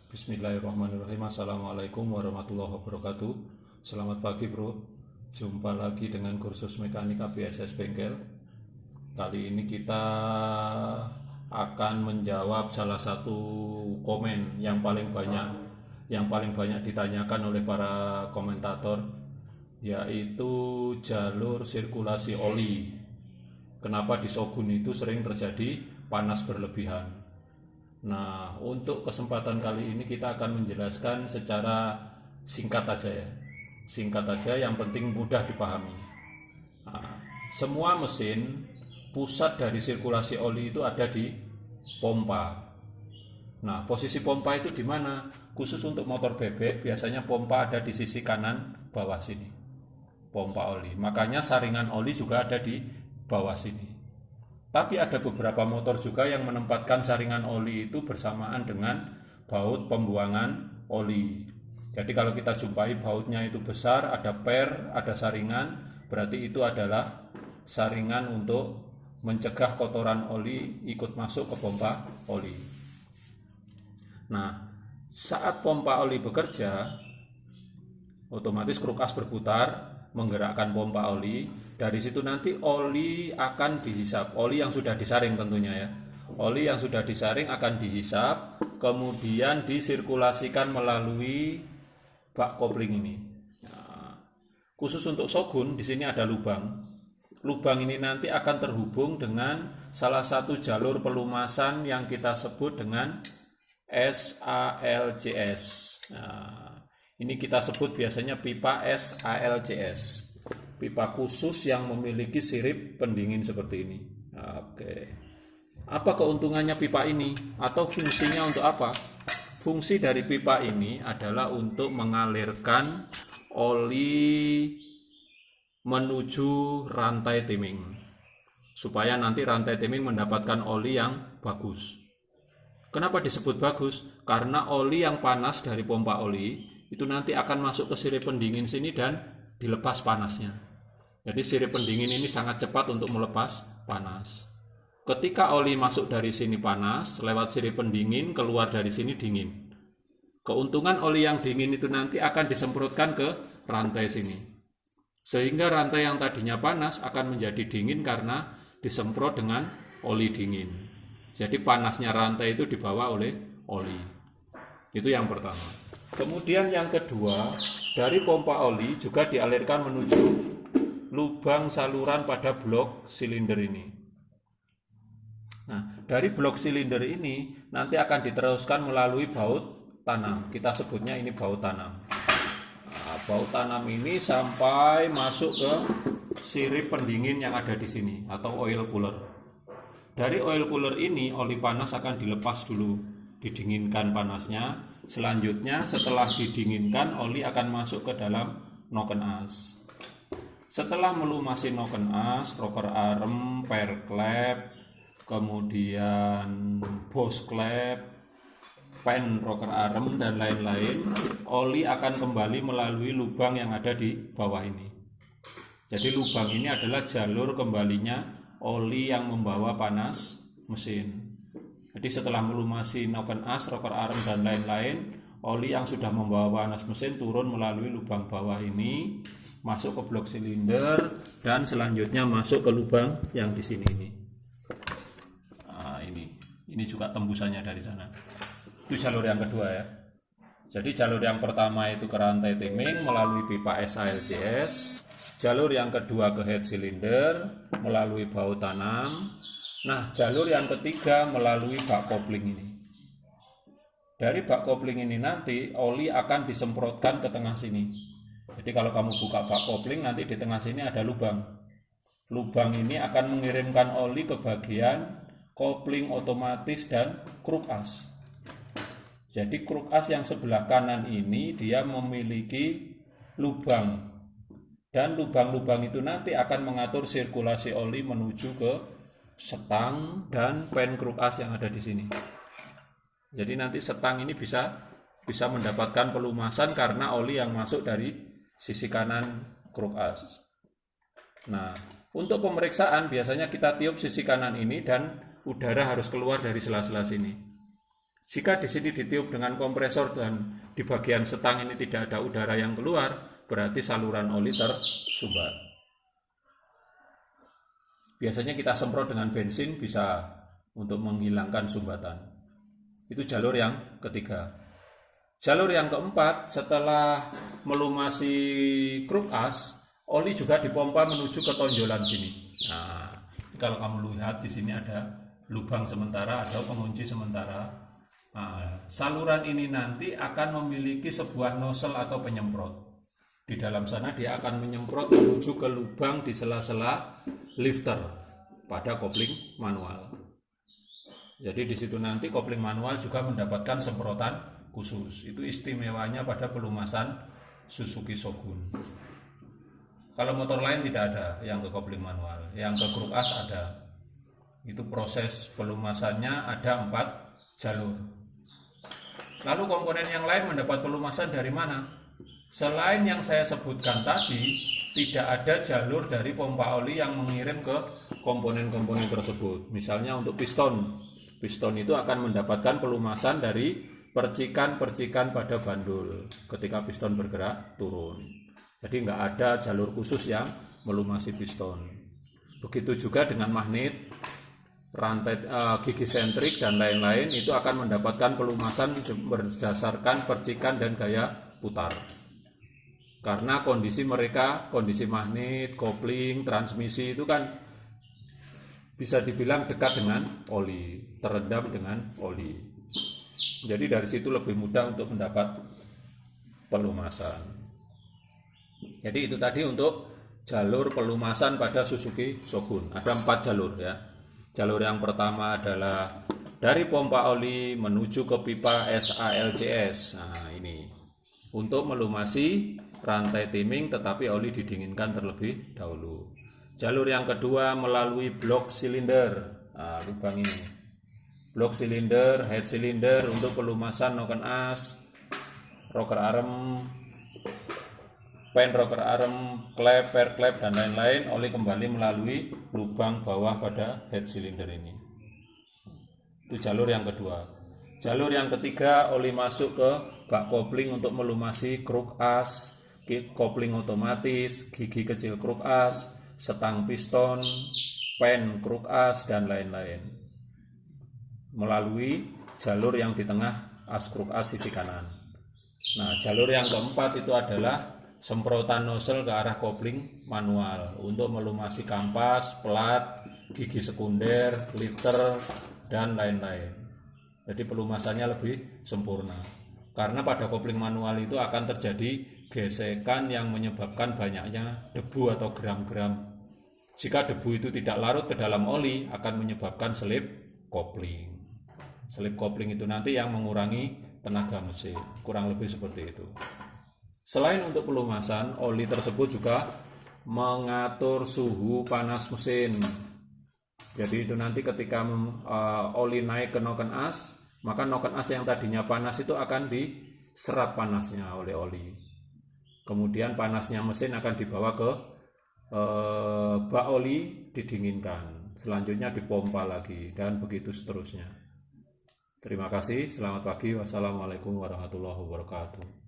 Bismillahirrahmanirrahim. Assalamualaikum warahmatullahi wabarakatuh. Selamat pagi bro. Jumpa lagi dengan kursus mekanik ABSS bengkel. Kali ini kita akan menjawab salah satu komen yang paling banyak ditanyakan oleh para komentator, yaitu jalur sirkulasi oli. Kenapa di Shogun itu sering terjadi panas berlebihan? Nah, untuk kesempatan kali ini kita akan menjelaskan secara singkat aja ya. Singkat aja, yang penting mudah dipahami. Nah, semua mesin, pusat dari sirkulasi oli itu ada di pompa. Nah, posisi pompa itu di mana? Khusus untuk motor bebek, biasanya pompa ada di sisi kanan bawah sini. Pompa oli. Makanya saringan oli juga ada di bawah sini. Tapi ada beberapa motor juga yang menempatkan saringan oli itu bersamaan dengan baut pembuangan oli. Jadi kalau kita jumpai bautnya itu besar, ada per, ada saringan, berarti itu adalah saringan untuk mencegah kotoran oli ikut masuk ke pompa oli. Nah, saat pompa oli bekerja, otomatis kruk as berputar menggerakkan pompa oli. Dari situ nanti oli akan dihisap, oli yang sudah disaring tentunya ya. Oli yang sudah disaring akan dihisap, kemudian disirkulasikan melalui bak kopling ini. Nah, khusus untuk Shogun di sini ada lubang. Lubang ini nanti akan terhubung dengan salah satu jalur pelumasan yang kita sebut dengan SALCS. Nah, ini kita sebut biasanya pipa SALCS. Pipa khusus yang memiliki sirip pendingin seperti ini. Oke. Apa keuntungannya pipa ini? Atau fungsinya untuk apa? Fungsi dari pipa ini adalah untuk mengalirkan oli menuju rantai timing. Supaya nanti rantai timing mendapatkan oli yang bagus. Kenapa disebut bagus? Karena oli yang panas dari pompa oli itu nanti akan masuk ke sirip pendingin sini dan dilepas panasnya. Jadi sirip pendingin ini sangat cepat untuk melepas panas. Ketika oli masuk dari sini panas, lewat sirip pendingin, keluar dari sini dingin. Keuntungan oli yang dingin itu nanti akan disemprotkan ke rantai sini. Sehingga rantai yang tadinya panas akan menjadi dingin karena disemprot dengan oli dingin. Jadi panasnya rantai itu dibawa oleh oli. Itu yang pertama. Kemudian yang kedua, dari pompa oli juga dialirkan menuju lubang saluran pada blok silinder ini. Nah, dari blok silinder ini nanti akan diteruskan melalui baut tanam. Kita sebutnya ini baut tanam. Nah, baut tanam ini sampai masuk ke sirip pendingin yang ada di sini atau oil cooler. Dari oil cooler ini oli panas akan dilepas dulu, didinginkan panasnya. Selanjutnya setelah didinginkan oli akan masuk ke dalam noken as. Setelah melumasi noken as, rocker arm, pair klep, kemudian boss klep, pen rocker arm dan lain-lain, oli akan kembali melalui lubang yang ada di bawah ini. Jadi lubang ini adalah jalur kembalinya oli yang membawa panas mesin. Jadi setelah melumasi noken as, rocker arm dan lain-lain, oli yang sudah membawa panas mesin turun melalui lubang bawah ini, masuk ke blok silinder dan selanjutnya masuk ke lubang yang di sini ini. Nah, ini juga tembusannya dari sana. Itu jalur yang kedua ya. Jadi jalur yang pertama itu ke rantai timing melalui pipa SALCS. Jalur yang kedua ke head cylinder melalui baut tanam. Nah, jalur yang ketiga melalui bak kopling ini. Dari bak kopling ini nanti oli akan disemprotkan ke tengah sini. Jadi kalau kamu buka bak kopling nanti di tengah sini ada lubang. Lubang ini akan mengirimkan oli ke bagian kopling otomatis dan kruk as. Jadi kruk as yang sebelah kanan ini dia memiliki lubang. Dan lubang-lubang itu nanti akan mengatur sirkulasi oli menuju ke setang dan pen kruk as yang ada di sini. Jadi nanti setang ini bisa mendapatkan pelumasan karena oli yang masuk dari sisi kanan kruk as. Nah, untuk pemeriksaan biasanya kita tiup sisi kanan ini dan udara harus keluar dari sela-sela sini. Jika di sini ditiup dengan kompresor dan di bagian setang ini tidak ada udara yang keluar, berarti saluran oli tersumbat. Biasanya kita semprot dengan bensin bisa untuk menghilangkan sumbatan. Itu jalur yang ketiga. Jalur yang keempat, setelah melumasi kruk as, oli juga dipompa menuju ke tonjolan sini. Nah, kalau kamu lihat di sini ada lubang sementara, ada pengunci sementara. Nah, saluran ini nanti akan memiliki sebuah nozzle atau penyemprot. Di dalam sana dia akan menyemprot menuju ke lubang di sela-sela lifter pada kopling manual. Jadi di situ nanti kopling manual juga mendapatkan semprotan khusus. Itu istimewanya pada pelumasan Suzuki Shogun. Kalau motor lain tidak ada yang ke kopling manual, yang ke kruk as ada. Itu proses pelumasannya ada 4 jalur. Lalu komponen yang lain mendapat pelumasan dari mana? Selain yang saya sebutkan tadi, tidak ada jalur dari pompa oli yang mengirim ke komponen-komponen tersebut. Misalnya untuk piston. Piston itu akan mendapatkan pelumasan dari percikan-percikan pada bandul ketika piston bergerak turun. Jadi nggak ada jalur khusus yang melumasi piston. Begitu juga dengan magnet, rantai gigi sentrik dan lain-lain itu akan mendapatkan pelumasan berdasarkan percikan dan gaya putar. Karena kondisi mereka, kondisi magnet, kopling, transmisi itu kan bisa dibilang dekat dengan oli, terendam dengan oli. Jadi dari situ lebih mudah untuk mendapat pelumasan. Jadi itu tadi untuk jalur pelumasan pada Suzuki Shogun. Ada 4 jalur ya. Jalur yang pertama adalah dari pompa oli menuju ke pipa SALCS. Nah, ini untuk melumasi rantai timing tetapi oli didinginkan terlebih dahulu. Jalur yang kedua melalui blok silinder. Nah, lubang ini. Blok silinder, head silinder untuk pelumasan noken as, rocker arm, pen rocker arm, klep, pair klep dan lain-lain, oli kembali melalui lubang bawah pada head silinder ini. Itu jalur yang kedua. Jalur yang ketiga, oli masuk ke bak kopling untuk melumasi kruk as, kopling otomatis, gigi kecil kruk as, setang piston, pen kruk as dan lain-lain. Melalui jalur yang di tengah as kruk as sisi kanan. Nah, jalur yang keempat itu adalah semprotan nozzle ke arah kopling manual untuk melumasi kampas, plat, gigi sekunder, lifter, dan lain-lain. Jadi pelumasannya lebih sempurna. Karena pada kopling manual itu akan terjadi gesekan yang menyebabkan banyaknya debu atau geram-geram. Jika debu itu tidak larut ke dalam oli, akan menyebabkan selip kopling. Selip kopling itu nanti yang mengurangi tenaga mesin. Kurang lebih seperti itu. Selain untuk pelumasan, oli tersebut juga mengatur suhu panas mesin. Jadi itu nanti ketika oli naik ke noken as, maka noken as yang tadinya panas itu akan diserap panasnya oleh oli. Kemudian panasnya mesin akan dibawa ke bak oli, didinginkan. Selanjutnya dipompa lagi dan begitu seterusnya. Terima kasih, selamat pagi, wassalamualaikum warahmatullahi wabarakatuh.